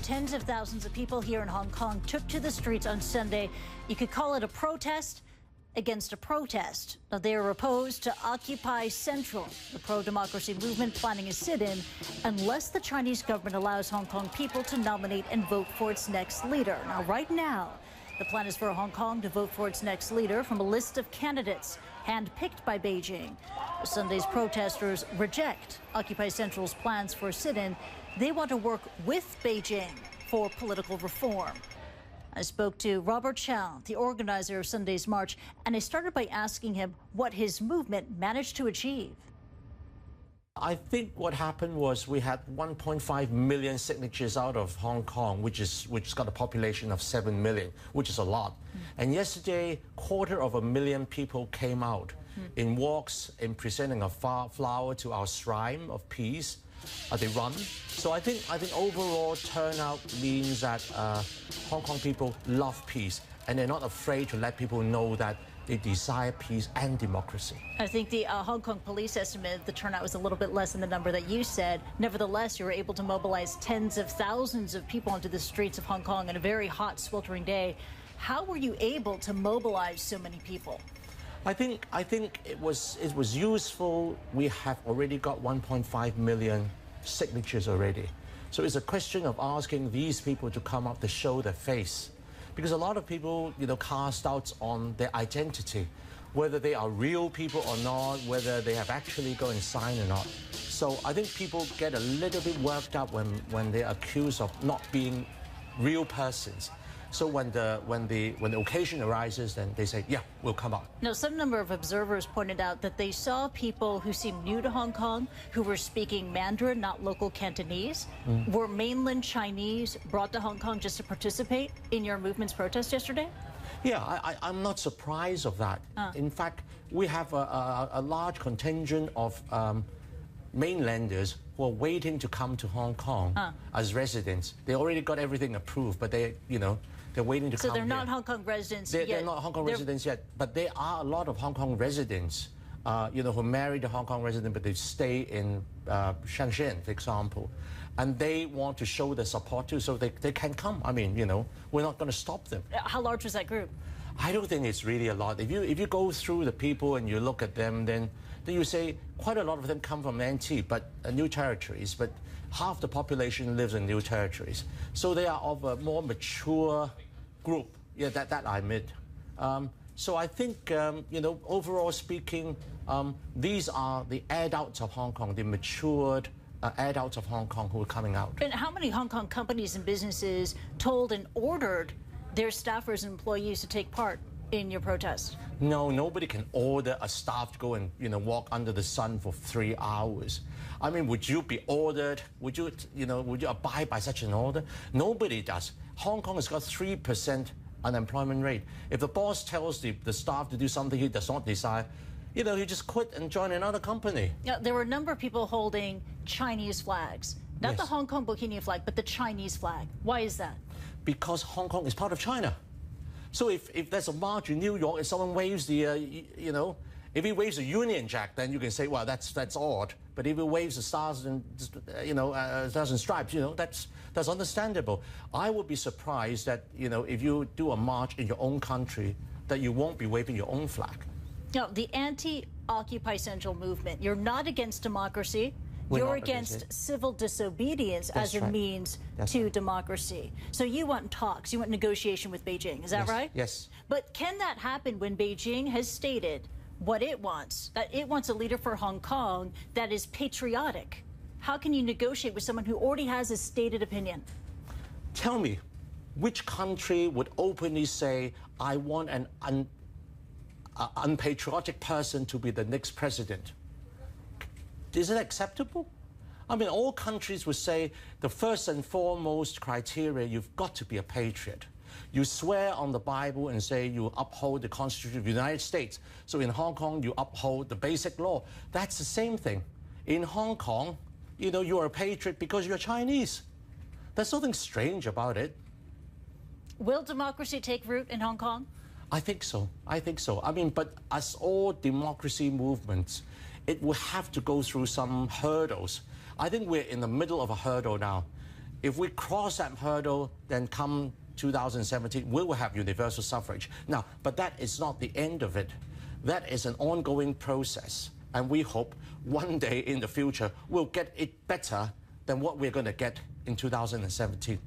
Tens of thousands of people here in Hong Kong took to the streets on Sunday. You could call it a protest against a protest. Now, they are opposed to Occupy Central, the pro-democracy movement planning a sit-in unless the Chinese government allows Hong Kong people to nominate and vote for its next leader. Now, right now, the plan is for Hong Kong to vote for its next leader from a list of candidates handpicked by Beijing. Sunday's protesters reject Occupy Central's plans for a sit-in. They want to work with Beijing for political reform. I spoke to Robert Chow, the organizer of Sunday's march, and I started by asking him what his movement managed to achieve. I think what happened was we had 1.5 million signatures out of Hong Kong, which has got a population of 7 million, which is a lot. And yesterday, 250,000 people came out in walks, in presenting a flower to our shrine of peace. They run. So I think overall turnout means that Hong Kong people love peace, and they're not afraid to let people know that they desire peace and democracy. I think the Hong Kong police estimate the turnout was a little bit less than the number that you said. Nevertheless, you were able to mobilize tens of thousands of people onto the streets of Hong Kong on a very hot, sweltering day. How were you able to mobilize so many people? I think it was useful. We have already got 1.5 million signatures already. So it's a question of asking these people to come up to show their face. Because a lot of people, cast doubts on their identity, whether they are real people or not, whether they have actually go and sign or not. So I think people get a little bit worked up when they're accused of not being real persons. So when the occasion arises, then they say, yeah, we'll come out. Now, some number of observers pointed out that they saw people who seemed new to Hong Kong, who were speaking Mandarin, not local Cantonese. Were mainland Chinese brought to Hong Kong just to participate in your movement's protest yesterday? Yeah, I'm not surprised of that. In fact, we have a large contingent of mainlanders who are waiting to come to Hong Kong as residents. They already got everything approved, but they're waiting to come. So they're not Hong Kong residents yet? They're not Hong Kong residents yet, but there are a lot of Hong Kong residents, who married a Hong Kong resident, but they stay in Shenzhen, for example. And they want to show their support too, so they can come. I mean, we're not going to stop them. How large was that group? I don't think it's really a lot. If you go through the people and you look at them, then you say quite a lot of them come from NT, but new territories. But half the population lives in new territories, so they are of a more mature group. Yeah, that I admit. So I think overall speaking, these are the adults of Hong Kong, the matured adults of Hong Kong who are coming out. And how many Hong Kong companies and businesses told and ordered their staffers and employees to take part in your protest? No, nobody can order a staff to go and walk under the sun for 3 hours. I mean, would you be ordered? Would you abide by such an order? Nobody does. Hong Kong has got 3% unemployment rate. If the boss tells the staff to do something he does not desire, he just quit and join another company. Now, there were a number of people holding Chinese flags. Not the Hong Kong Bikini flag, but the Chinese flag. Why is that? Because Hong Kong is part of China. So if there's a march in New York, if someone waves the, if he waves a Union Jack, then you can say, well, that's odd. But if he waves the stars and, stars and stripes, that's understandable. I would be surprised that, if you do a march in your own country, that you won't be waving your own flag. No, the anti-Occupy Central movement, you're not against democracy. You're against civil disobedience as a means to democracy. So you want talks, you want negotiation with Beijing, is that right? Yes. But can that happen when Beijing has stated what it wants, that it wants a leader for Hong Kong that is patriotic? How can you negotiate with someone who already has a stated opinion? Tell me, which country would openly say, I want an unpatriotic person to be the next president? Is it acceptable? I mean, all countries would say the first and foremost criteria, you've got to be a patriot. You swear on the Bible and say you uphold the Constitution of the United States. So in Hong Kong, you uphold the basic law. That's the same thing. In Hong Kong, you're a patriot because you're Chinese. There's nothing strange about it. Will democracy take root in Hong Kong? I think so. I mean, but as all democracy movements, it will have to go through some hurdles. I think we're in the middle of a hurdle now. If we cross that hurdle, then come 2017, we will have universal suffrage. Now, but that is not the end of it. That is an ongoing process. And we hope one day in the future we'll get it better than what we're going to get in 2017.